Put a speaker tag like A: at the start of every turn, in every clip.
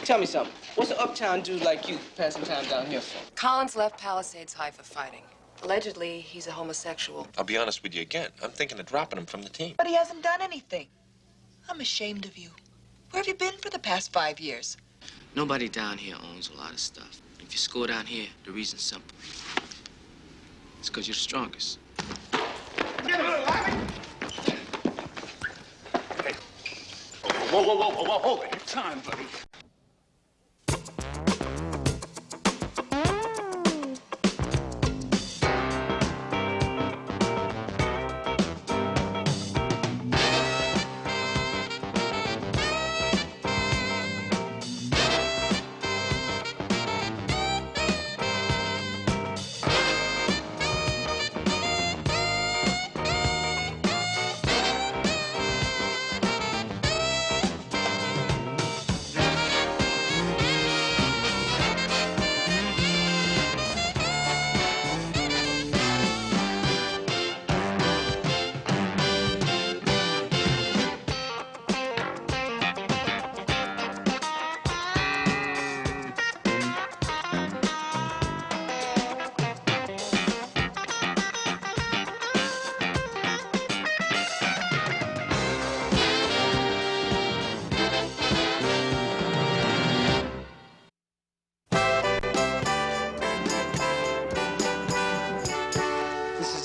A: Tell me something. What's an uptown dude like you passing time down here for?
B: Collins left Palisades High for fighting. Allegedly, he's a homosexual.
C: I'll be honest with you again. I'm thinking of dropping him from the team.
D: But he hasn't done anything. I'm ashamed of you. Where have you been for the past 5 years?
E: Nobody down here owns a lot of stuff. If you score down here, the reason's simple. It's because you're the strongest.
F: Get a little Larry. Hey. Whoa, hold it. Your time, buddy.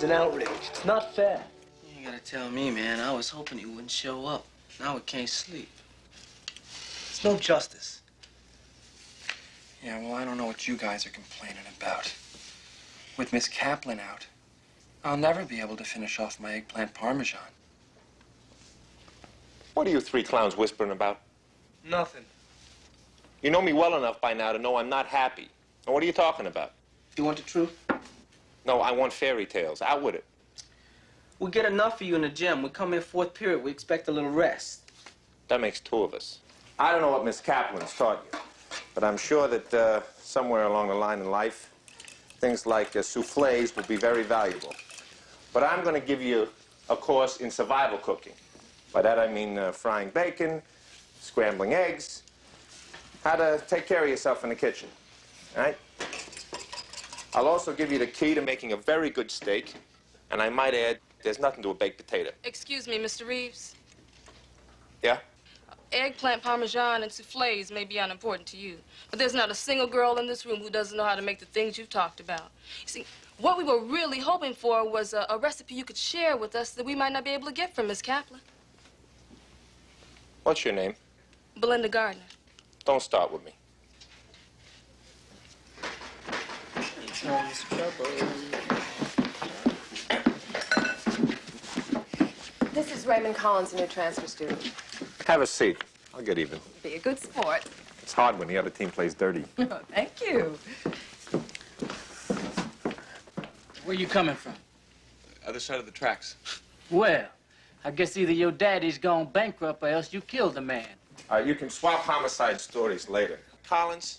A: An outrage. It's not fair.
E: You gotta tell me, man. I was hoping he wouldn't show up. Now we can't sleep.
A: It's no justice.
G: Yeah, well, I don't know what you guys are complaining about. With Miss Kaplan out, I'll never be able to finish off my eggplant parmesan.
C: What are you three clowns whispering about?
A: Nothing.
C: You know me well enough by now to know I'm not happy. Now, what are you talking about?
A: You want the truth?
C: No, I want fairy tales. Out with it.
A: We get enough of you in the gym. We come here fourth period. We expect a little rest.
C: That makes two of us. I don't know what Miss Kaplan's taught you, but I'm sure that somewhere along the line in life, things like soufflés will be very valuable. But I'm going to give you a course in survival cooking. By that I mean frying bacon, scrambling eggs, how to take care of yourself in the kitchen, all right? I'll also give you the key to making a very good steak, and I might add, there's nothing to a baked potato.
B: Excuse me, Mr. Reeves.
C: Yeah?
B: Eggplant parmesan and soufflés may be unimportant to you, but there's not a single girl in this room who doesn't know how to make the things you've talked about. You see, what we were really hoping for was a recipe you could share with us that we might not be able to get from Miss Kaplan.
C: What's your name?
B: Belinda Gardner.
C: Don't start with me.
B: This is Raymond Collins, a new transfer student.
C: Have a seat. I'll get even.
B: Be a good sport.
C: It's hard when the other team plays dirty.
B: Oh, thank you.
H: Where you coming from?
G: Other side of the tracks.
H: Well, I guess either your daddy's gone bankrupt or else you killed a man.
C: You can swap homicide stories later. Collins,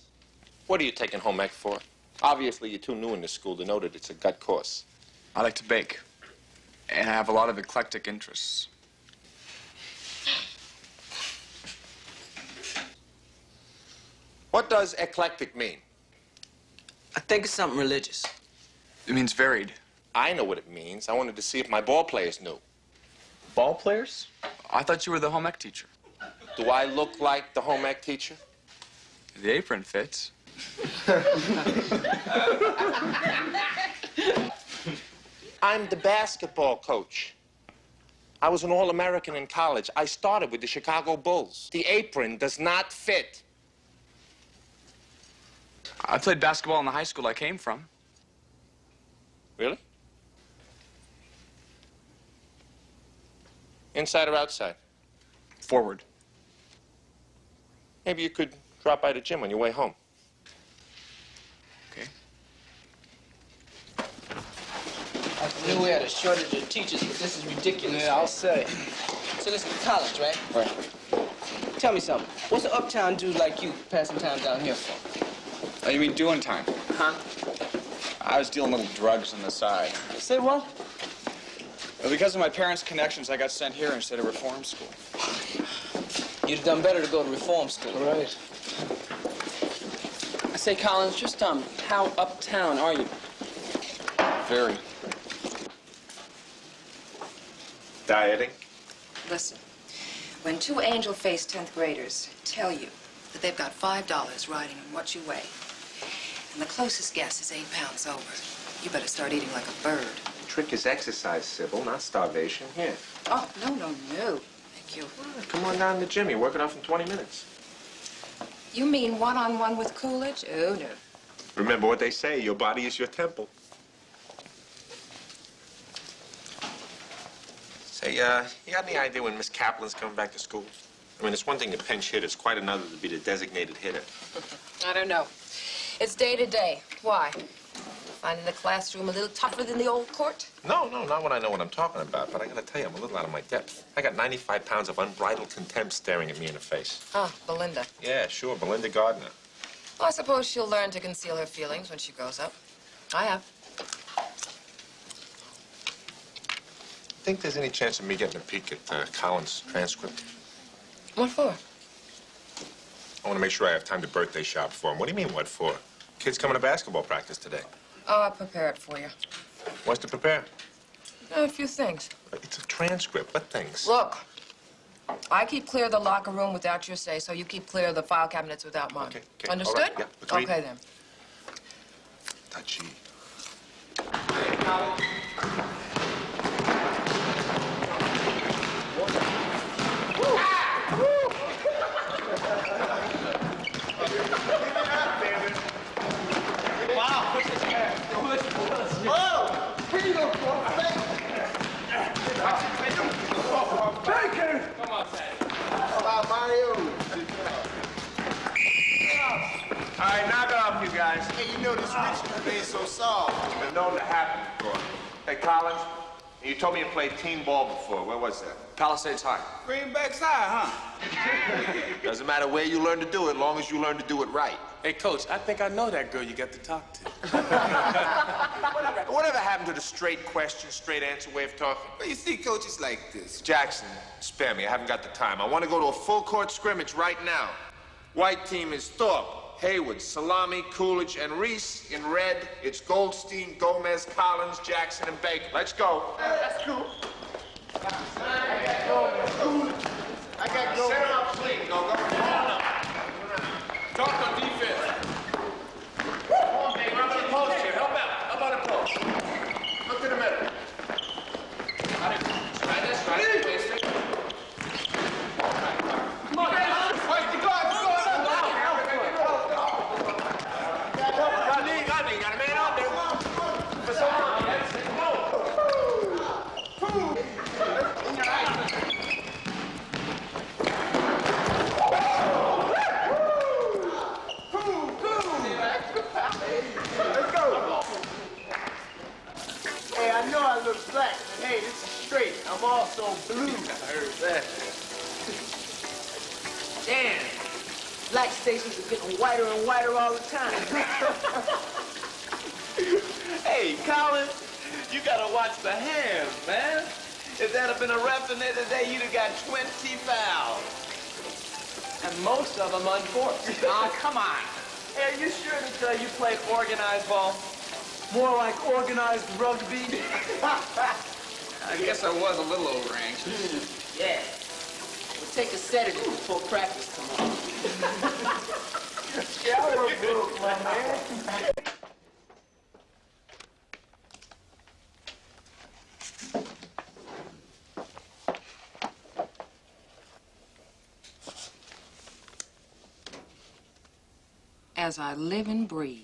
C: what are you taking home ec for? Obviously, you're too new in this school to know that it's a gut course.
G: I like to bake, and I have a lot of eclectic interests.
C: What does eclectic mean?
E: I think it's something religious.
G: It means varied.
C: I know what it means. I wanted to see if my ball players knew.
G: Ball players? I thought you were the home ec teacher.
C: Do I look like the home ec teacher?
G: The apron fits.
C: I'm the basketball coach. I was an All-American in college. I started with the Chicago Bulls. The apron does not fit.
G: I played basketball in the high school I came from.
C: Really? Inside or outside?
G: Forward.
C: Maybe you could drop by the gym on your way home.
G: Okay.
A: I knew we had a shortage of teachers, but this is ridiculous.
H: Yeah, I'll say.
A: So this is college, right?
G: Right.
A: Tell me something. What's an uptown dude like you passing time down here for?
G: Oh, you mean doing time?
A: Huh?
G: I was dealing little drugs on the side.
A: Say what?
G: Well, because of my parents' connections, I got sent here instead of reform school.
A: You'd have done better to go to reform school.
H: Right.
G: I say, Collins, just, how uptown are you?
C: Very. Dieting?
I: Listen, when two angel-faced 10th graders tell you that they've got $5 riding on what you weigh, and the closest guess is 8 pounds over, you better start eating like a bird.
C: The trick is exercise, Sybil, not starvation. Here.
I: Oh, no, no, no. Thank you.
C: Well, come on down to the gym. You work it off in 20 minutes.
I: You mean one-on-one with Coolidge? Oh, no.
C: Remember what they say, your body is your temple. Say, you got any idea when Miss Kaplan's coming back to school? I mean, it's one thing to pinch hit, it's quite another to be the designated hitter.
I: I don't know. It's day to day. Why? Finding the classroom a little tougher than the old court?
C: No, not when I know what I'm talking about, but I gotta tell you, I'm a little out of my depth. I got 95 pounds of unbridled contempt staring at me in the face.
I: Ah, Belinda.
C: Yeah, sure, Belinda Gardner.
I: Well, I suppose she'll learn to conceal her feelings when she grows up. I have.
C: Think there's any chance of me getting a peek at Collins' transcript?
I: What for?
C: I want to make sure I have time to birthday shop for him. What do you mean, what for? Kid's coming to basketball practice today.
I: Oh, I'll prepare it for you.
C: What's to prepare?
I: A few things.
C: It's a transcript. What things?
I: Look, I keep clear of the locker room without your say, so you keep clear of the file cabinets without mine.
C: Okay.
I: Understood?
C: All right. Yeah, agreed.
I: Okay, then.
C: Touchy.
F: All right, knock it off, you guys.
J: Hey, you know this Richmond ain't so soft.
C: It's been known to happen before. Hey, Collins, you told me you played teen ball before. Where was that?
G: Palisades High.
J: Greenback's high, huh?
C: Doesn't matter where you learn to do it, long as you learn to do it right.
F: Hey, Coach, I think I know that girl you got to talk to.
C: Whatever happened to the straight question, straight answer way of talking?
J: Well, you see, Coach, it's like this.
C: Jackson, spare me. I haven't got the time. I want to go to a full court scrimmage right now. White team is Thorpe, Hayward, Salami, Coolidge, and Reese. In red, it's Goldstein, Gomez, Collins, Jackson, and Baker. Let's go.
J: That's cool. I got go.
C: Set him up clean. Go.
F: Talk on defense. Come on, baby. How about a post here? Help out. How about a post?
C: Look to the middle.
F: Try this, right? Waste it. Come on, guys.
J: Wait, you go out.
C: Got a man out there. For so long.
J: Let's go. Hey, I know I look black, but hey, this is straight. I'm also blue.
C: I heard that.
A: Damn. Black stations are getting whiter and whiter all the time.
J: Hey, Collins, you gotta watch the hands, man. If that had been a ref in there today, you'd have got 20 fouls.
A: And most of them unforced.
J: Oh, come on. Hey, are you sure that you played organized ball? More like organized rugby? I guess I was a little over anxious.
A: Yeah. We'll take a sedative before practice tomorrow.
J: Shower book, my man.
I: As I live and breathe.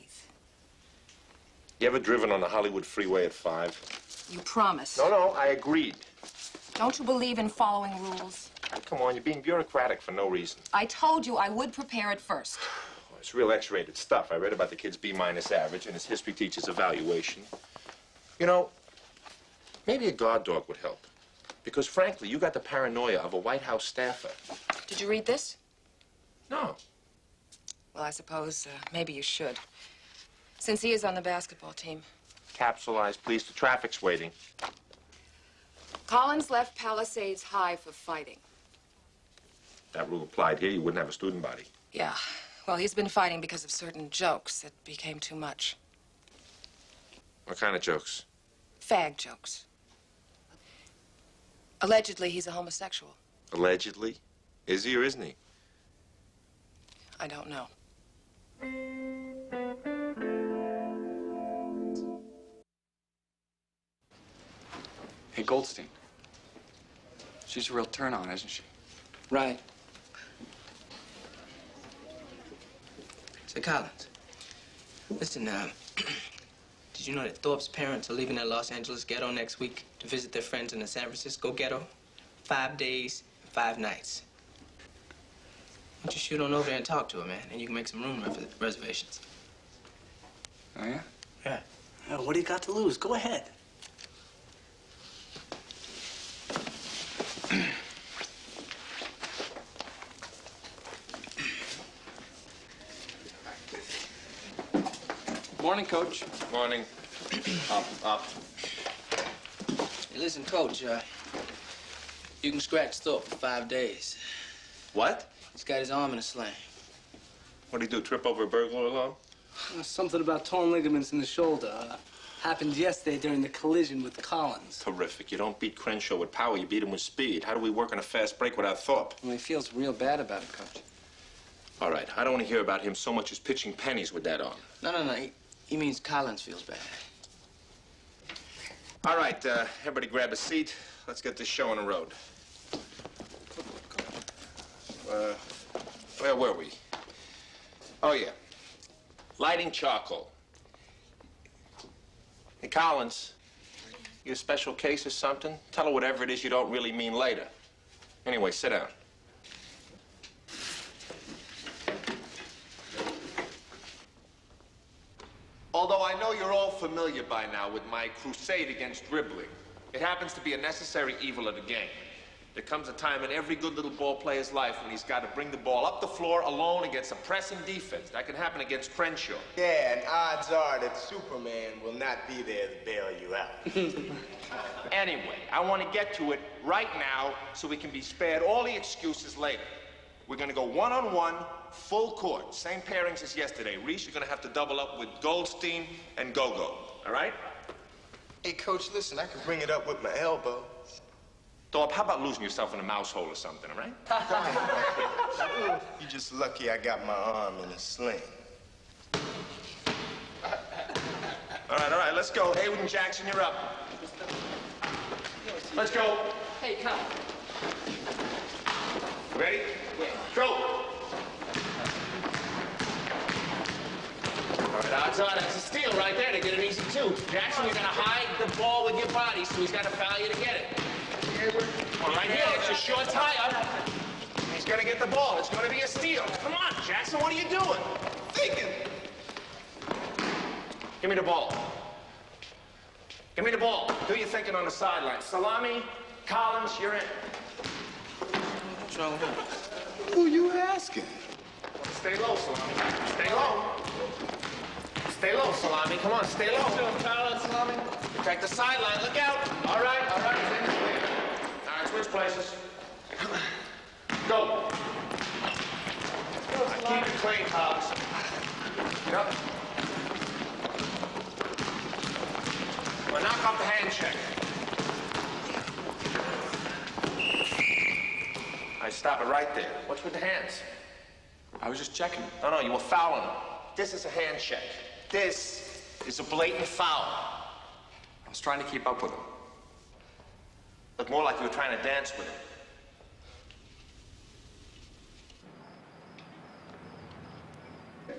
C: You ever driven on the Hollywood freeway at 5?
I: You promise.
C: No, I agreed.
I: Don't you believe in following rules?
C: Come on, you're being bureaucratic for no reason.
I: I told you I would prepare it first.
C: Well, it's real X-rated stuff. I read about the kid's B- average and his history teacher's evaluation. You know, maybe a guard dog would help. Because frankly, you got the paranoia of a White House staffer.
I: Did you read this?
C: No.
I: Well, I suppose maybe you should. Since he is on the basketball team.
C: Capsulize, please. The traffic's waiting.
I: Collins left Palisades High for fighting.
C: That rule applied here, you wouldn't have a student body.
I: Yeah, Well, he's been fighting because of certain jokes that became too much.
C: What kind of jokes?
I: Fag jokes. Allegedly, he's a homosexual.
C: Allegedly? Is he or isn't he?
I: I don't know.
G: Hey, Goldstein. She's a real turn-on, isn't she?
A: Right. Say, Collins, listen, did you know that Thorpe's parents are leaving their Los Angeles ghetto next week to visit their friends in the San Francisco ghetto? 5 days, 5 nights. Why don't you shoot on over there and talk to her, man, and you can make some room reservations.
G: Oh, yeah?
A: Yeah.
J: What do you got to lose? Go ahead.
G: Morning, Coach.
C: Morning. Up.
A: Hey, listen, Coach, you can scratch Thorpe for 5 days.
C: What?
A: He's got his arm in a sling.
C: What'd he do, trip over a burglar alarm?
J: Something about torn ligaments in the shoulder. Happened yesterday during the collision with Collins.
C: Terrific. You don't beat Crenshaw with power, you beat him with speed. How do we work on a fast break without Thorpe?
G: Well, he feels real bad about it, Coach.
C: All right, I don't want to hear about him so much as pitching pennies with that arm.
A: No. He means Collins feels bad.
C: All right, everybody grab a seat. Let's get this show on the road. Where were we? Oh, yeah. Lighting charcoal. Hey, Collins, you a special case or something? Tell her whatever it is you don't really mean later. Anyway, sit down. Although I know you're all familiar by now with my crusade against dribbling, it happens to be a necessary evil of the game. There comes a time in every good little ball player's life when he's got to bring the ball up the floor alone against a pressing defense. That can happen against Crenshaw.
K: Yeah, and odds are that Superman will not be there to bail you out.
C: Anyway, I want to get to it right now so we can be spared all the excuses later. We're going to go one-on-one, full court. Same pairings as yesterday. Reese, you're going to have to double up with Goldstein and Go-Go. All right?
K: Hey, Coach, listen, I can bring it up with my elbow.
C: Thorpe, how about losing yourself in a mouse hole or something, all right?
K: You're just lucky I got my arm in a sling.
C: All right, let's go. Haywood and Jackson, you're up. Let's go.
B: Hey, come.
C: Ready? Go.
F: All right, odds are that's a steal right there. They get an easy 2. Jackson, you're going to hide the ball with your body, so he's got to foul you to get it. Well, right here, it's a short tie-up. He's going to get the ball. It's going to be a steal. Come on, Jackson, what are you doing? Thinking. Give me the ball. Give me the ball.
C: Do your thinking on the sideline. Salami, Collins, you're in.
A: What's wrong with him?
K: Who you asking?
C: Stay low, Salami. Stay low. Stay low, Salami. Come on, stay low.
F: Collins, Salami.
C: Check the sideline. Look out.
F: All right.
C: All right, switch places. Go. Keep it clean, Collins. Get up. Well, knock off the hand check. I stop it right there. What's with the hands?
G: I was just checking.
C: No, you were fouling him. This is a hand check. This is a blatant foul.
G: I was trying to keep up with him.
C: Looked more like you were trying to dance with him.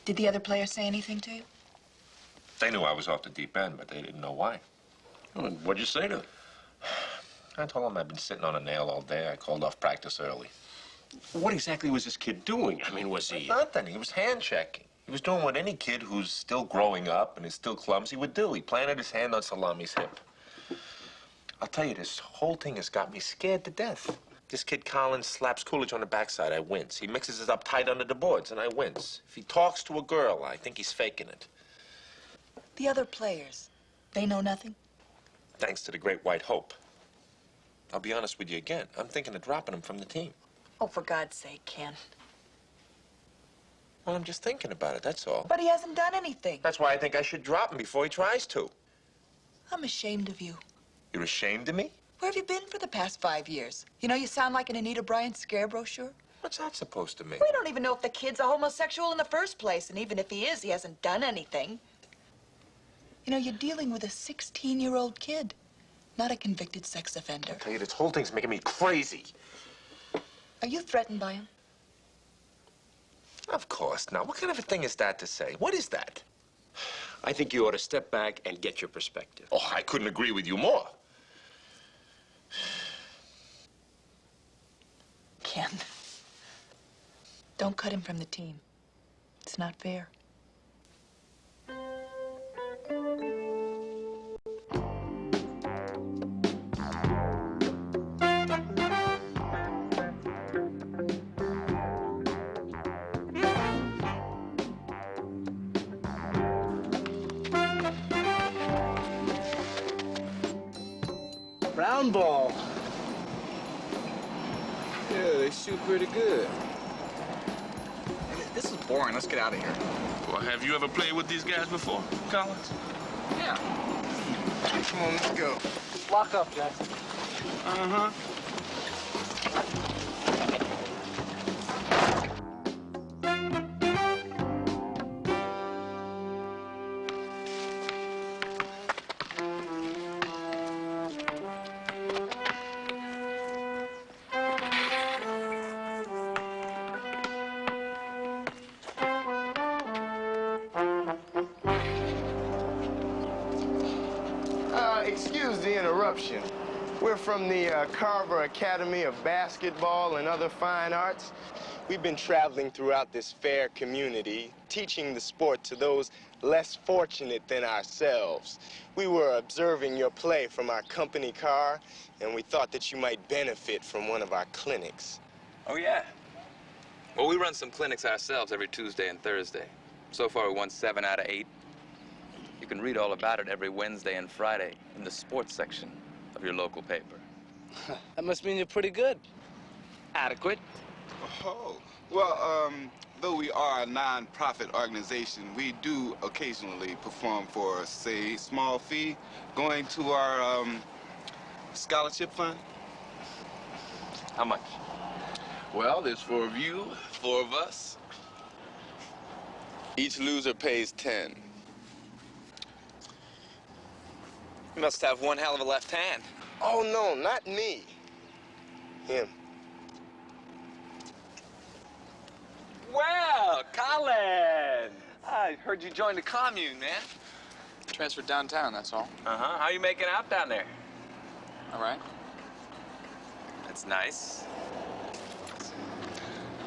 D: Did the other players say anything to you?
C: They knew I was off the deep end, but they didn't know why.
L: Well, what'd you say to them?
C: I told them I'd been sitting on a nail all day. I called off practice early.
L: What exactly was this kid doing? I mean, was he...
C: Nothing. He was hand checking. He was doing what any kid who's still growing up and is still clumsy would do. He planted his hand on Salami's hip. I'll tell you, this whole thing has got me scared to death. This kid Collins slaps Coolidge on the backside, I wince. He mixes it up tight under the boards, and I wince. If he talks to a girl, I think he's faking it.
D: The other players, they know nothing?
C: Thanks to the great white hope. I'll be honest with you again. I'm thinking of dropping him from the team.
D: Oh, for God's sake, Ken.
C: Well, I'm just thinking about it, that's all.
D: But he hasn't done anything.
C: That's why I think I should drop him before he tries to.
D: I'm ashamed of you.
C: You're ashamed of me?
D: Where have you been for the past 5 years? You know, you sound like an Anita Bryant scare brochure.
C: What's that supposed to mean?
D: We don't even know if the kid's a homosexual in the first place, and even if he is, he hasn't done anything. You know, you're dealing with a 16-year-old kid, not a convicted sex offender.
C: I tell you, this whole thing's making me crazy.
D: Are you threatened by him?
C: Of course not. What kind of a thing is that to say? What is that?
L: I think you ought to step back and get your perspective.
C: Oh, I couldn't agree with you more.
D: Ken, don't cut him from the team. It's not fair.
J: Brown ball. Yeah, they shoot pretty good. This is boring. Let's get out of here.
F: Well, have you ever played with these guys before, Collins?
J: Yeah.
K: Come on, let's go.
H: Lock up, Jackson.
J: Uh-huh.
K: Excuse the interruption. We're from the Carver Academy of Basketball and Other Fine Arts. We've been traveling throughout this fair community, teaching the sport to those less fortunate than ourselves. We were observing your play from our company car, and we thought that you might benefit from one of our clinics.
M: Oh, yeah. Well, we run some clinics ourselves every Tuesday and Thursday. So far, we won 7 out of 8. You can read all about it every Wednesday and Friday in the sports section of your local paper.
J: That must mean you're pretty good.
M: Adequate.
N: Oh, well, though we are a non-profit organization, we do occasionally perform for, say, small fee, going to our scholarship fund.
M: How much?
N: Well, there's 4 of you, 4 of us. Each loser pays 10.
M: You must have one hell of a left hand.
K: Oh, no, not me. Him.
M: Well, Colin! I heard you joined the commune, man.
J: Transferred downtown, that's all.
M: Uh-huh. How you making out down there?
J: All right.
M: That's nice.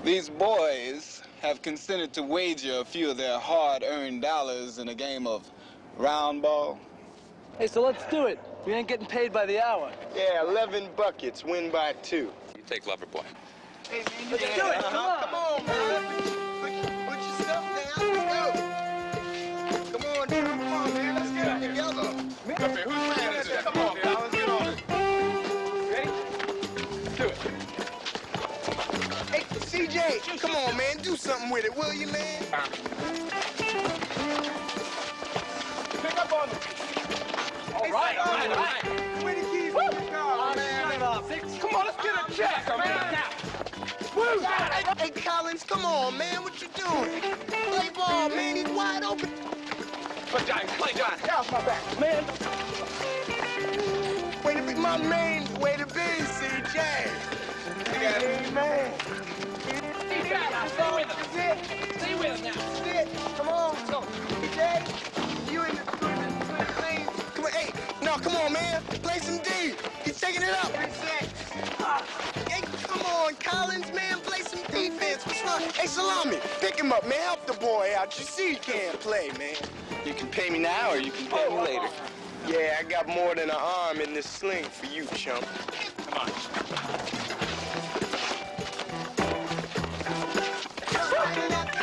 N: These boys have consented to wager a few of their hard-earned dollars in a game of round ball.
H: Hey, so let's do it. We ain't getting paid by the hour.
K: Yeah, 11 buckets, win by 2.
M: You take Loverboy.
K: Hey, man, let's do it. Come on, man. Put your stuff down. Let's go. Come on, dude. Come on, man. Let's get it together.
F: Whose man is it? Come on, Collins, get on it.
M: Ready? Do it.
K: Hey, CJ, come on, man. Do something with it, will you, man?
F: Pick up on them.
M: All right.
K: Where the keys to the car, man?
F: Come on, let's get a check, man.
K: Woo! Hey, Collins, come on, man. What you doing? Play ball, man. He's wide open.
F: Play John.
K: Get off my back.
F: Man.
K: Way to be my main. Way to be, CJ. You got it, man.
F: Stay with him. Stay with him now.
K: That's it. Come on. So, CJ, you in the thing. Come on, hey. No, come on, man. Play some D. He's taking it up. Hey, come on, Collins, man. Play some defense. What's wrong? Hey, Salami, pick him up, man. Help the boy out. You see he can't play, man.
M: You can pay me now or you can pay me later.
K: Yeah, I got more than an arm in this sling for you, chump.
M: Come on.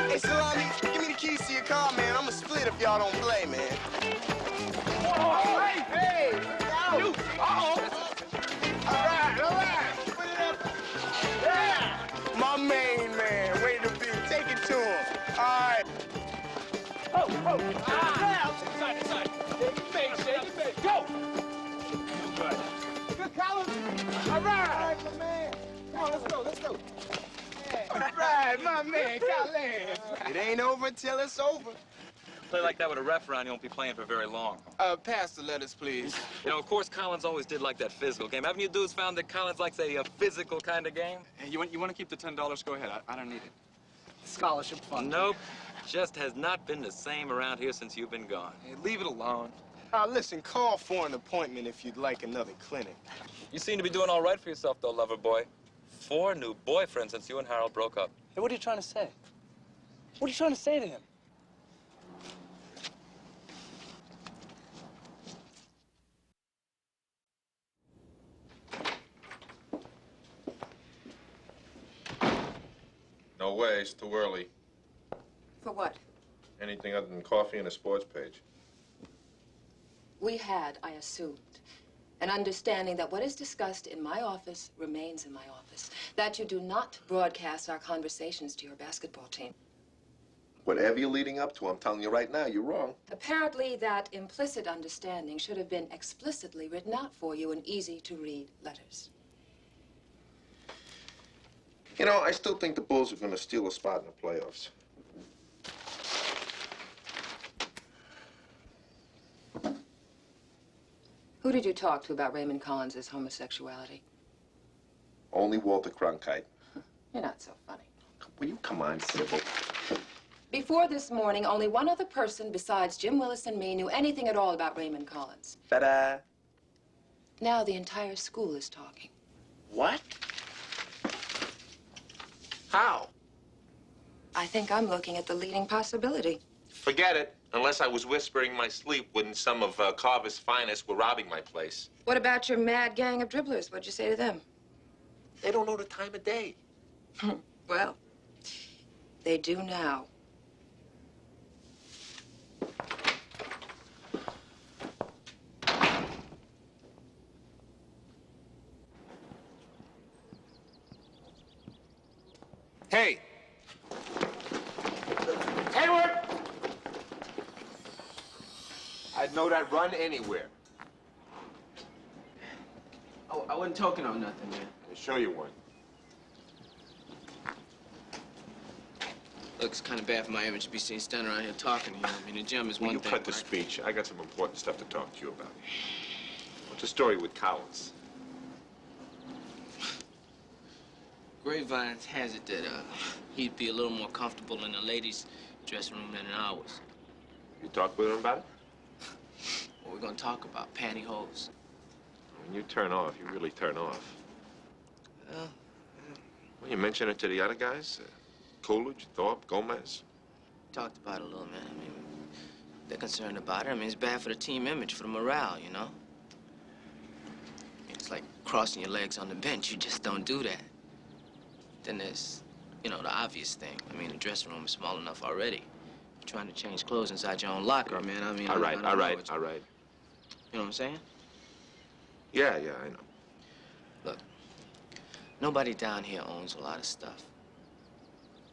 K: Hey, Salami, give me the keys to your car, man. I'ma split if y'all don't play, man.
F: Whoa, hey!
K: You!
F: Uh-oh! All right.
K: Put it up. Yeah! My main man, way to be. Take it to him. All
F: Inside, inside. Shake your face, shake your face. Go! Good. Good, Collins. All right, my man. Come on, let's go, let's go. All right, my man, Collins.
K: It ain't over until it's over.
M: Play like that with a ref around, you won't be playing for very long.
K: Pass the letters, please.
M: You know, of course, Collins always did like that physical game. Haven't you dudes found that Collins likes a physical kind of game?
G: Hey, you want to keep the $10? Go ahead. I don't need it. Scholarship fund.
M: Nope. Just has not been the same around here since you've been gone.
G: Hey, leave it alone.
K: Listen, call for an appointment if you'd like another clinic.
M: You seem to be doing all right for yourself, though, lover boy. 4 new boyfriends since you and Harold broke up.
G: Hey, what are you trying to say? What are you trying to say to him?
C: No way, it's too early.
I: For what?
C: Anything other than coffee and a sports page.
I: We had, I assumed, an understanding that what is discussed in my office remains in my office. That you do not broadcast our conversations to your basketball team.
C: Whatever you're leading up to, I'm telling you right now, you're wrong.
I: Apparently, that implicit understanding should have been explicitly written out for you in easy-to-read letters.
C: You know, I still think the Bulls are going to steal a spot in the playoffs.
I: Who did you talk to about Raymond Collins' homosexuality?
C: Only Walter Cronkite.
I: You're not so funny.
C: Will you come on, Sybil?
I: Before this morning, only one other person besides Jim Willis and me knew anything at all about Raymond Collins.
C: Ta-da!
I: Now the entire school is talking.
C: What? How?
I: I think I'm looking at the leading possibility.
C: Forget it. Unless I was whispering in my sleep when some of Carver's finest were robbing my place.
I: What about your mad gang of dribblers? What'd you say to them?
C: They don't know the time of day.
I: Well, they do now.
C: Hey!
F: Hayward!
C: I'd know that run anywhere.
A: Oh, I wasn't talking on nothing, man.
C: I'll show you one.
A: Look, it's kind of bad for my image to be seen standing around here talking to you. I mean, the gym is
C: Will
A: one
C: you
A: thing.
C: cut the speech? I got some important stuff to talk to you about. What's the story with Collins?
A: Grapevines has it that he'd be a little more comfortable in the ladies' dressing room than in ours.
C: You talked with him about it?
A: What we're gonna talk about, pantyhose.
C: When you turn off, you really turn off.
A: Well,
C: Well, you mention it to the other guys? Coolidge, Thorpe, Gomez?
A: talked about it a little, man. I mean, they're concerned about it. I mean, it's bad for the team image, for the morale, you know? I mean, it's like crossing your legs on the bench. You just don't do that. Then there's, you know, the obvious thing. I mean, the dressing room is small enough already. Trying to change clothes inside your own locker, man. I mean,
C: All right,
A: I don't
C: all
A: know
C: right,
A: what
C: all right.
A: You know what I'm saying?
C: Yeah, I know.
A: Look, nobody down here owns a lot of stuff.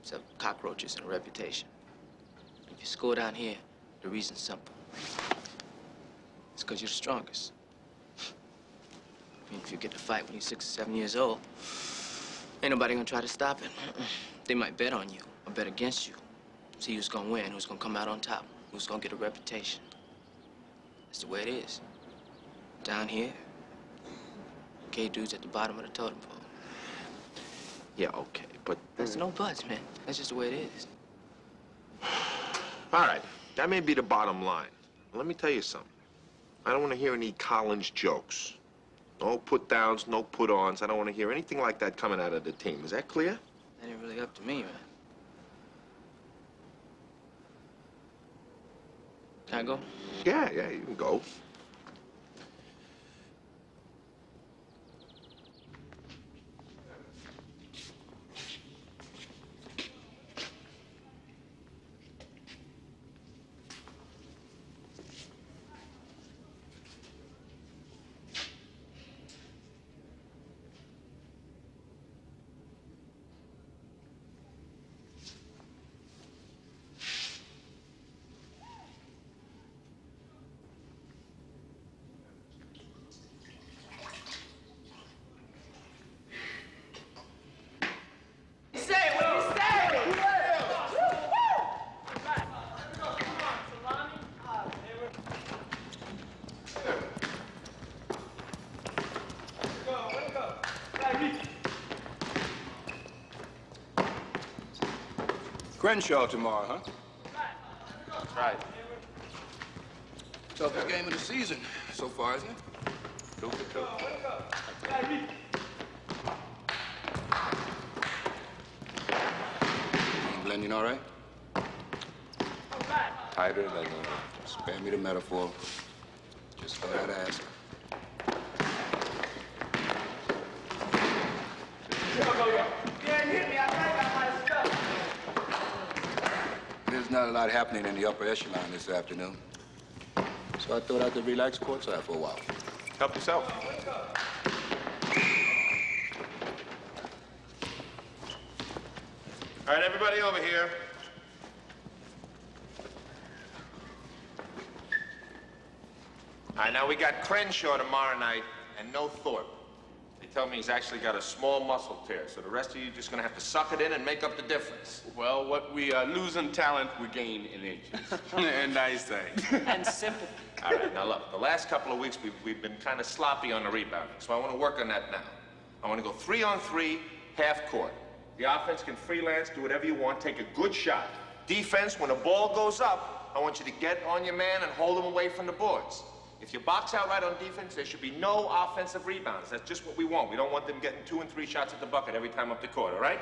A: Except cockroaches and a reputation. If you score down here, the reason's simple. It's because you're the strongest. I mean, if you get to fight when you're 6 or 7 years old, ain't nobody gonna try to stop it. They might bet on you or bet against you. See who's gonna win, who's gonna come out on top, who's gonna get a reputation. That's the way it is. Down here, gay dudes at the bottom of the totem pole.
C: Yeah, okay, but...
A: There's no buts, man. That's just the way it is.
C: All right, that may be the bottom line. Let me tell you something. I don't want to hear any Collins jokes. No put-downs, no put-ons. I don't want to hear anything like that coming out of the team. Is that clear?
A: That ain't really up to me, man. Can I go?
C: Yeah, you can go.
O: Crenshaw tomorrow, huh?
C: That's right.
O: Toughest game of the season so far, isn't it?
C: 2-2.
O: Blending all right?
C: Tighter than
O: Spare me the metaphor. Just thought I'd ask. There's not a lot happening in the upper echelon this afternoon. So I thought I could relax courtside for a while.
C: Help yourself. All right, everybody over here. All right, now we got Crenshaw tomorrow night and no Thorpe. They tell me he's actually got a small muscle tear, so the rest of you just gonna have to suck it in and make up the difference.
N: Well, what we lose in talent, we gain in inches. And nice thing.
H: And simple.
C: All right, now look, the last couple of weeks we've been kind of sloppy on the rebounding, so I want to work on that now. I want to go 3-on-3, half court. The offense can freelance, do whatever you want, take a good shot. Defense, when the ball goes up, I want you to get on your man and hold him away from the boards. If you box out right on defense, there should be no offensive rebounds. That's just what we want. We don't want them getting 2 and 3 shots at the bucket every time up the court, all right?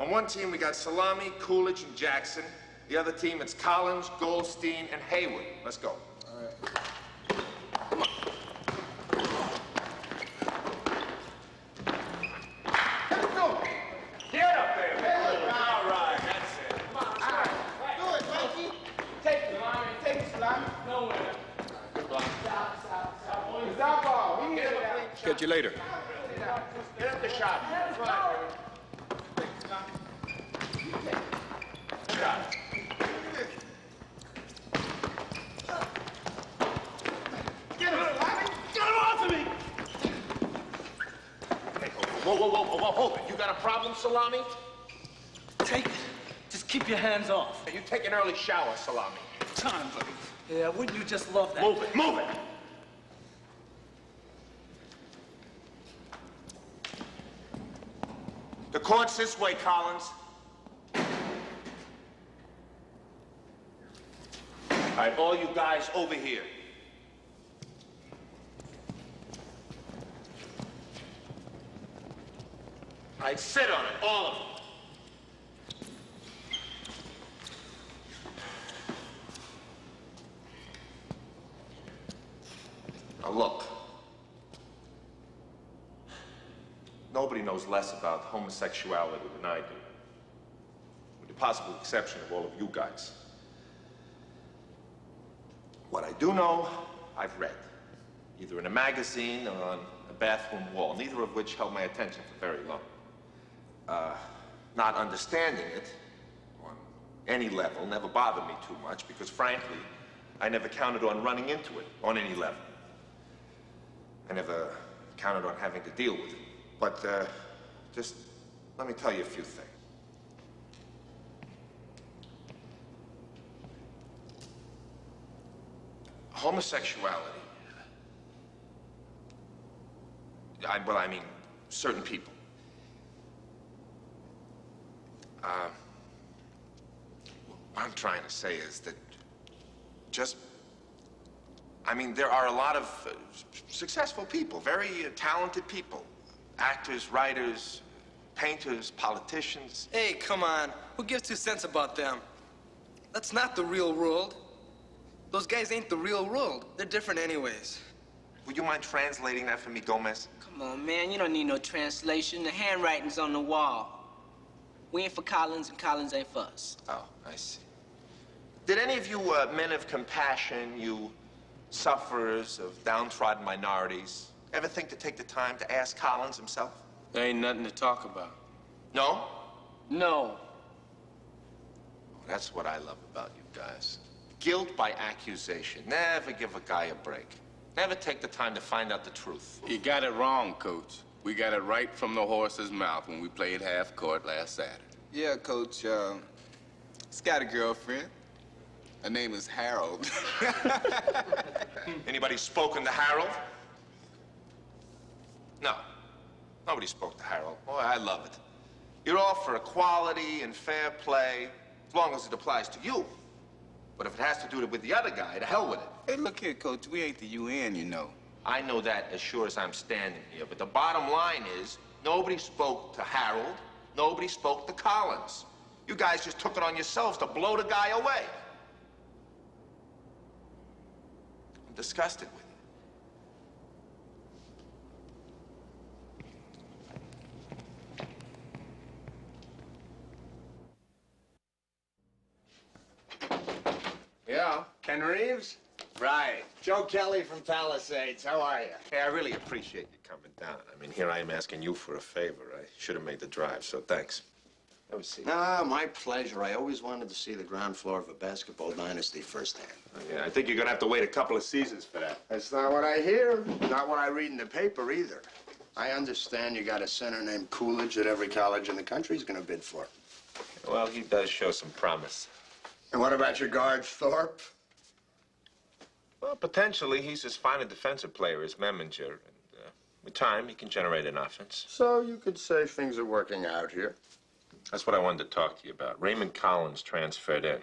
C: On one team, we got Salami, Coolidge, and Jackson. The other team, it's Collins, Goldstein, and Hayward. Let's go.
O: All right.
C: Come on.
F: Get up there, man. All right, that's it. Come on, all right. Do it, Mikey. Take it, Salami. Take it, Salami. Nowhere. Good block. Stop ball. We need it.
O: Catch you later.
C: Get up the shot. That's right, shot.
F: Get him, Salami. Get him off of me.
C: Hey, whoa, hold it. You got a problem, Salami?
H: Take it. Just keep your hands off.
C: You take an early shower, Salami.
H: Time, buddy. Yeah, wouldn't you just love that?
C: Move it, move it. The court's this way, Collins. All right, all you guys over here. All right, sit on it, all of them. Now look, nobody knows less about homosexuality than I do, with the possible exception of all of you guys. What I do know, I've read, either in a magazine or on a bathroom wall, neither of which held my attention for very long. Not understanding it on any level never bothered me too much because, frankly, I never counted on running into it on any level. I never counted on having to deal with it. But just let me tell you a few things. Homosexuality, I mean, certain people. What I'm trying to say is that there are a lot of successful people, very talented people. Actors, writers, painters, politicians.
G: Hey, come on. Who gives 2 cents about them? That's not the real world. Those guys ain't the real world. They're different anyways.
C: Would you mind translating that for me, Gomez?
H: Come on, man. You don't need no translation. The handwriting's on the wall. We ain't for Collins, and Collins ain't for us.
C: Oh, I see. Did any of you men of compassion, you sufferers of downtrodden minorities, ever think to take the time to ask Collins himself?
O: There ain't nothing to talk about.
C: No?
H: No.
C: That's what I love about you guys. Guilt by accusation. Never give a guy a break. Never take the time to find out the truth.
O: You got it wrong, Coach. We got it right from the horse's mouth when we played half court last Saturday.
N: Yeah, Coach, he's got a girlfriend. Her name is Harold.
C: Anybody spoken to Harold? No. Nobody spoke to Harold. Boy, I love it. You're all for equality and fair play. as long as it applies to you. But if it has to do with the other guy, to hell with it.
N: Hey, look here, Coach. We ain't the UN, you know.
C: I know that as sure as I'm standing here, but the bottom line is nobody spoke to Harold, nobody spoke to Collins. You guys just took it on yourselves to blow the guy away. I'm disgusted with you. Yeah?
K: Ken Reeves? Right. Joe Kelly from Palisades. How are you?
C: Hey, I really appreciate you coming down. I mean, here I am asking you for a favor. I should have made the drive, so thanks. Have a seat.
P: Ah, my pleasure. I always wanted to see the ground floor of a basketball dynasty firsthand.
C: Yeah, I think you're gonna have to wait a couple of seasons for that.
K: That's not what I hear. Not what I read in the paper either.
P: I understand you got a center named Coolidge that every college in the country is going to bid for.
C: Well, he does show some promise.
K: And what about your guard, Thorpe?
C: Well, potentially, he's as fine a defensive player as Memminger. And with time, he can generate an offense.
K: So you could say things are working out here.
C: That's what I wanted to talk to you about. Raymond Collins transferred in.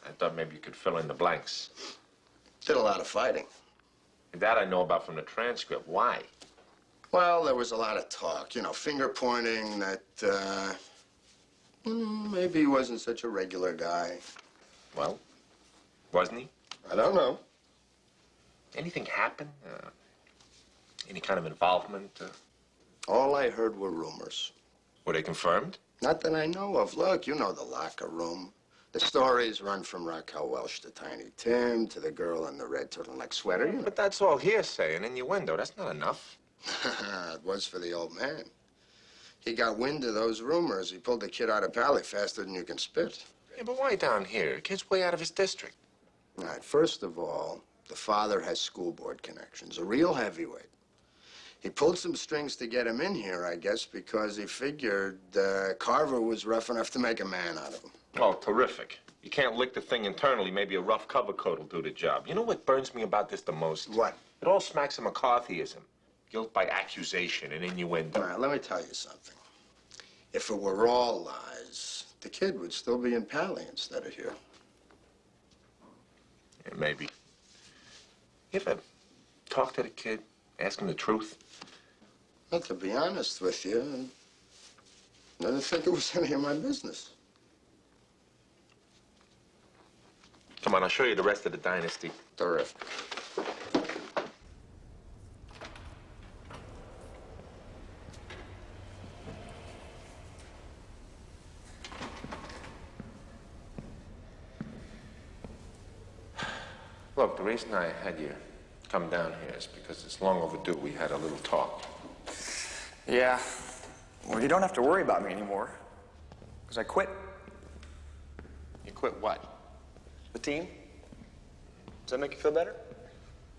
C: I thought maybe you could fill in the blanks.
P: Did a lot of fighting.
C: That I know about from the transcript. Why?
P: Well, there was a lot of talk, you know, finger pointing that maybe he wasn't such a regular guy.
C: Well, wasn't he?
P: I don't know.
C: Anything happen? Any kind of involvement?
P: All I heard were rumors.
C: Were they confirmed?
P: Not that I know of. Look, you know the locker room. The stories run from Raquel Welch to Tiny Tim to the girl in the red turtleneck sweater. You know.
C: But that's all hearsay and innuendo. That's not enough.
P: It was for the old man. He got wind of those rumors. He pulled the kid out of Pally faster than you can spit.
C: Yeah, but why down here? The kid's way out of his district.
P: All right, first of all, the father has school board connections, a real heavyweight. He pulled some strings to get him in here, I guess, because he figured Carver was rough enough to make a man out of him.
C: Oh, terrific. You can't lick the thing internally. Maybe a rough cover coat will do the job. You know what burns me about this the most?
P: What?
C: It all smacks of McCarthyism. Guilt by accusation and innuendo.
P: All right, let me tell you something. If it were all lies, the kid would still be in Pally instead of here.
C: Yeah, maybe. You ever talk to the kid, ask him the truth?
P: Well, to be honest with you, I didn't think it was any of my business.
C: Come on, I'll show you the rest of the dynasty.
P: Terrific.
C: Look, the reason I had you come down here is because it's long overdue. We had a little talk.
G: Yeah. Well, you don't have to worry about me anymore. Because I quit.
C: You quit what?
G: The team. Does that make you feel better?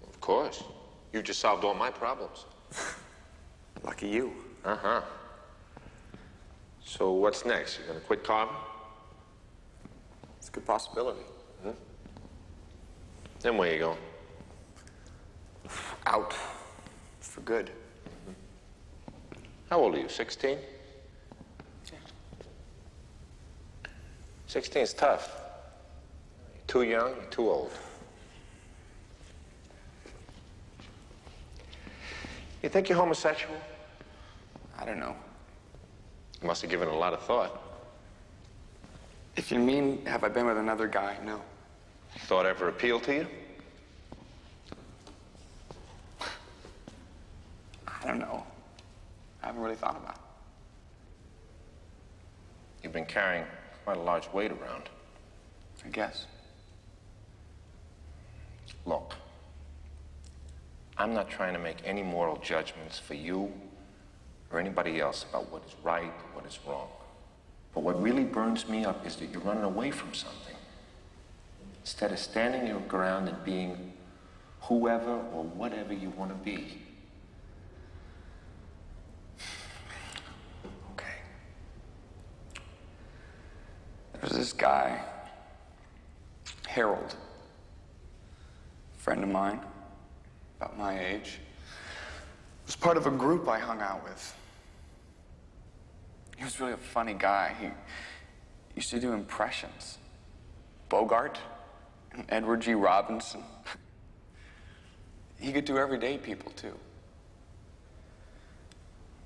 C: Of course. You just solved all my problems.
G: Lucky you.
C: Uh-huh. So what's next? You're gonna quit Carver?
G: It's a good possibility.
C: Mm-hmm. Then where you going?
G: Out. For good.
C: Mm-hmm. How old are you, 16?
G: Yeah.
C: 16's tough. You're too young, you're too old. You think you're homosexual?
G: I don't know.
C: You must have given it a lot of thought.
G: If you mean, have I been with another guy? No.
C: Thought ever appealed to you?
G: I don't know. I haven't really thought about it.
C: You've been carrying quite a large weight around.
G: I guess.
C: Look, I'm not trying to make any moral judgments for you or anybody else about what is right or what is wrong. But what really burns me up is that you're running away from something. Instead of standing your ground and being whoever or whatever you want to be.
G: Okay. There's this guy, Harold, a friend of mine, about my age. Was part of a group I hung out with. He was really a funny guy. used to do impressions. Bogart and Edward G. Robinson. He could do everyday people, too.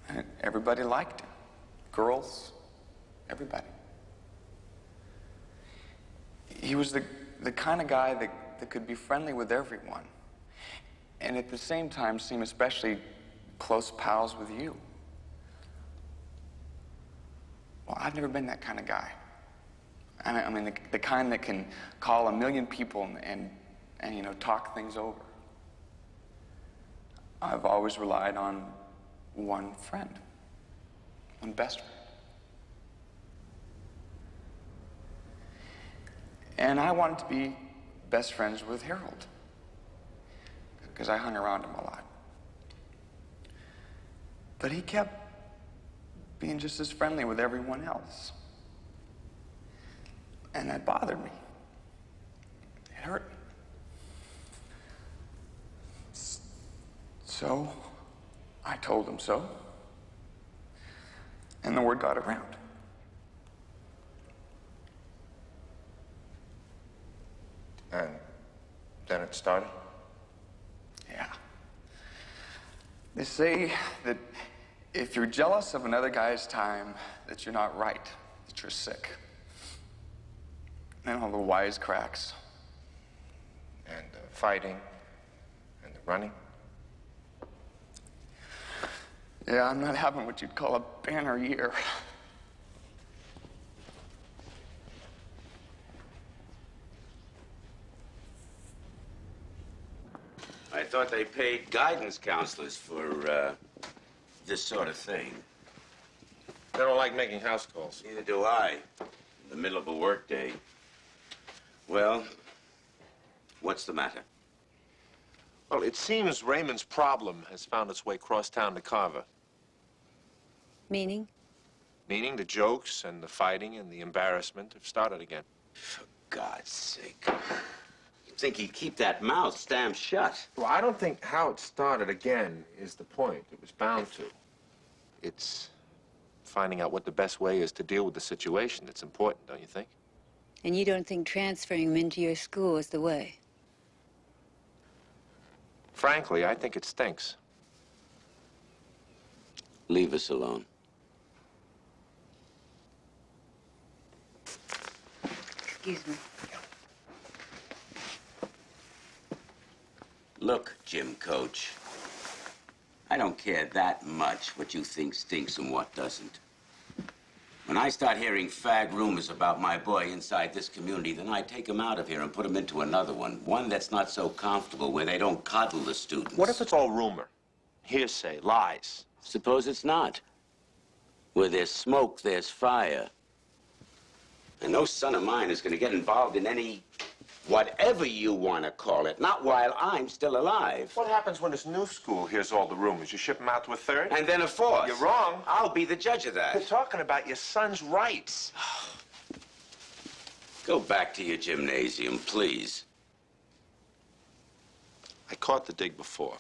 G: And everybody liked him. Girls, everybody. He was the kind of guy that could be friendly with everyone, and at the same time seem especially close pals with you. Well, I've never been that kind of guy. I mean, the kind that can call 1,000,000 people and you know, talk things over. I've always relied on one friend, one best friend. And I wanted to be best friends with Harold, because I hung around him a lot. But he kept being just as friendly with everyone else. And that bothered me. It hurt me. So I told him so. And the word got around.
C: And then it started?
G: Yeah. They say that if you're jealous of another guy's time, that you're not right, that you're sick. And all the wisecracks.
C: And the fighting, and the running.
G: Yeah, I'm not having what you'd call a banner year.
Q: I thought they paid guidance counselors for this sort of thing.
C: I don't like making house calls.
Q: Neither do I. In the middle of a workday. Well, what's the matter?
C: Well, it seems Raymond's problem has found its way cross town to Carver.
R: Meaning?
C: Meaning the jokes and the fighting and the embarrassment have started again.
Q: For God's sake. You'd think he'd keep that mouth stamped shut.
C: Well, I don't think how it started again is the point. It was bound to. It's finding out what the best way is to deal with the situation that's important, don't you think?
R: And you don't think transferring him into your school is the way?
C: Frankly, I think it stinks.
Q: Leave us alone.
R: Excuse me.
Q: Look, Gym Coach, I don't care that much what you think stinks and what doesn't. When I start hearing fag rumors about my boy inside this community, then I take him out of here and put him into another one that's not so comfortable, where they don't coddle the students.
C: What if it's all rumor, hearsay, lies?
Q: Suppose it's not. Where there's smoke, there's fire. And no son of mine is going to get involved in any whatever you want to call it, not while I'm still alive.
C: What happens when this new school hears all the rumors? You ship them out to a third?
Q: And then a fourth.
C: You're wrong.
Q: I'll be the judge of that.
C: You're talking about your son's rights.
Q: Go back to your gymnasium, please.
C: I caught the dig before.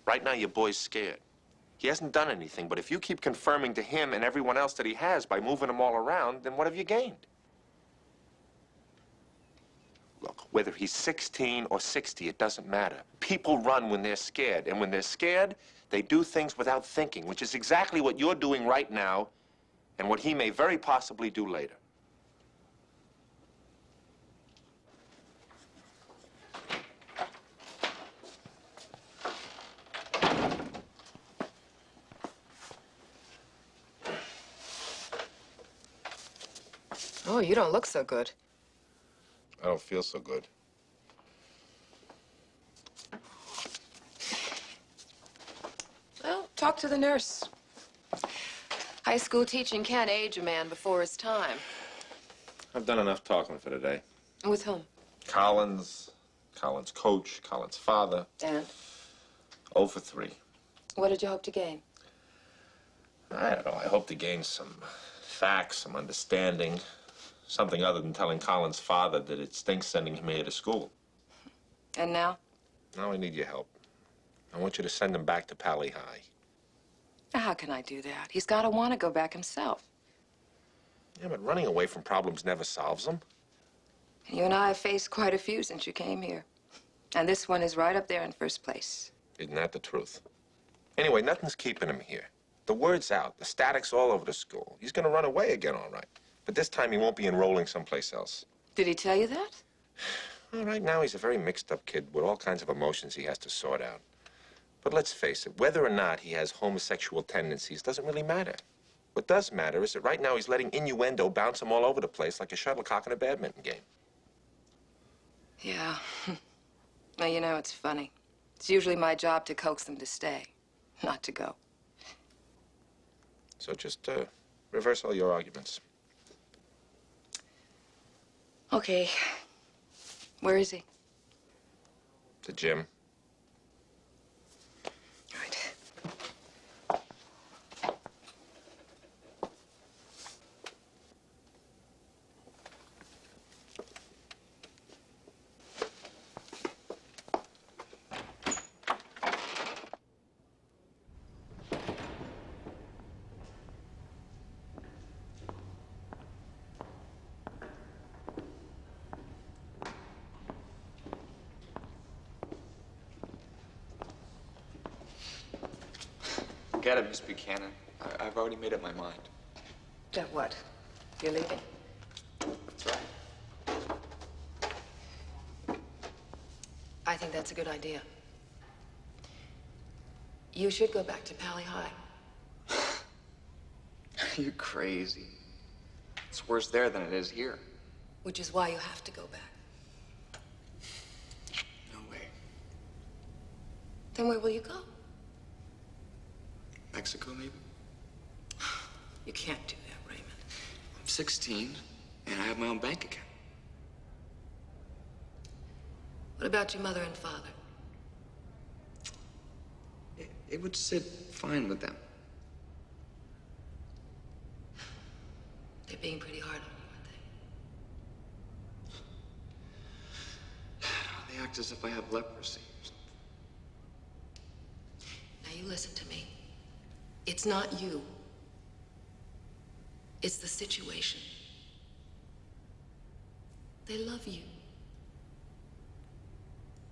C: Right now, your boy's scared. He hasn't done anything, but if you keep confirming to him and everyone else that he has by moving them all around, then what have you gained? Look, whether he's 16 or 60, it doesn't matter. People run when they're scared, and when they're scared, they do things without thinking, which is exactly what you're doing right now and what he may very possibly do later.
I: Oh, you don't look so good.
C: I don't feel so good.
I: Well, talk to the nurse. High school teaching can't age a man before his time.
C: I've done enough talking for today.
I: With whom?
C: Collins, Collins' coach, Collins' father.
I: And?
C: 0 for 3.
I: What did you hope to gain?
C: I don't know. I hope to gain some facts, some understanding. Something other than telling Collins' father that it stinks sending him here to school.
I: And now?
C: Now I need your help. I want you to send him back to Pally High.
I: How can I do that? He's got to want to go back himself.
C: Yeah, but running away from problems never solves them.
I: You and I have faced quite a few since you came here. And this one is right up there in first place.
C: Isn't that the truth? Anyway, nothing's keeping him here. The word's out. The static's all over the school. He's gonna run away again, all right. But this time he won't be enrolling someplace else.
I: Did he tell you that?
C: Well, right now he's a very mixed-up kid with all kinds of emotions he has to sort out. But let's face it, whether or not he has homosexual tendencies doesn't really matter. What does matter is that right now he's letting innuendo bounce him all over the place like a shuttlecock in a badminton game.
I: Yeah. Well, you know, it's funny. It's usually my job to coax them to stay, not to go.
C: So just reverse all your arguments.
I: Okay. Where is he?
C: The gym.
J: Get it, Miss Buchanan. I've already made up my mind.
I: That what? You're leaving?
J: That's right.
I: I think that's a good idea. You should go back to Pally High.
J: Are you crazy? It's worse there than it is here.
I: Which is why you have to go back.
J: No way.
I: Then where will you go?
J: Mexico, maybe?
I: You can't do that, Raymond.
J: I'm 16, and I have my own bank account.
I: What about your mother and father?
J: It would sit fine with them.
I: They're being pretty hard on you, aren't
J: They act as if I have leprosy.
I: they? Now you listen to me. It's not you. It's the situation. They love you.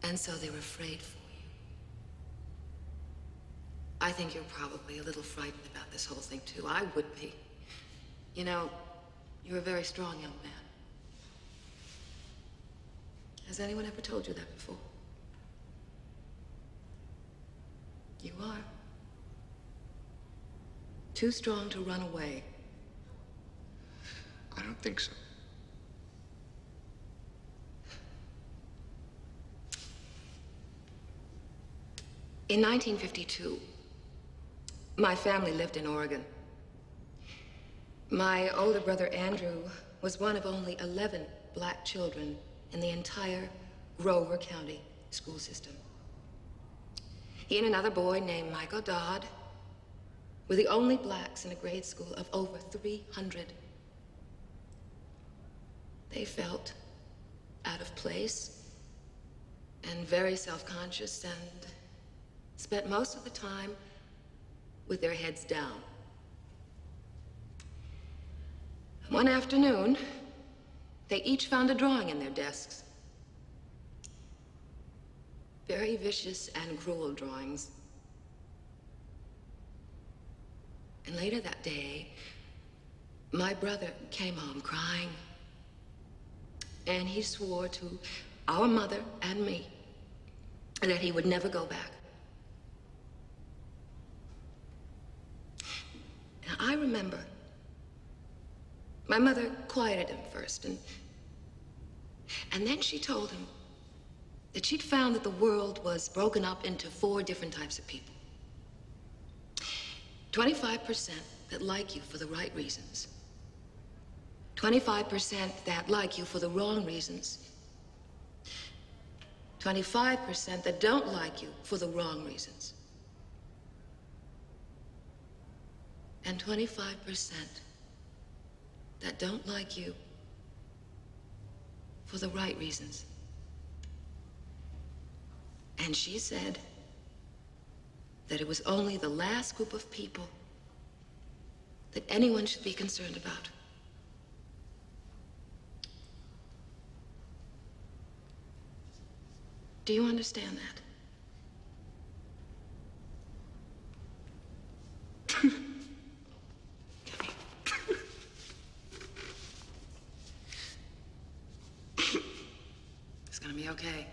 I: And so they're afraid for you. I think you're probably a little frightened about this whole thing, too. I would be. You know, you're a very strong young man. Has anyone ever told you that before? You are. Too strong to run away.
J: I don't think so.
I: In 1952, my family lived in Oregon. My older brother, Andrew, was one of only 11 black children in the entire Grover County school system. He and another boy named Michael Dodd were the only blacks in a grade school of over 300. They felt out of place and very self-conscious and spent most of the time with their heads down. One afternoon, they each found a drawing in their desks. Very vicious and cruel drawings. And later that day, my brother came home crying. And he swore to our mother and me that he would never go back. Now, I remember my mother quieted him first, and then she told him that she'd found that the world was broken up into 4 different types of people. 25% that like you for the right reasons. 25% that like you for the wrong reasons. 25% that don't like you for the wrong reasons. And 25% that don't like you for the right reasons. And she said that it was only the last group of people that anyone should be concerned about. Do you understand that? It's gonna be okay.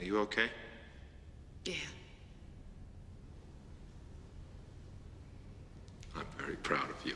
C: Are you okay?
I: Yeah.
C: I'm very proud of you.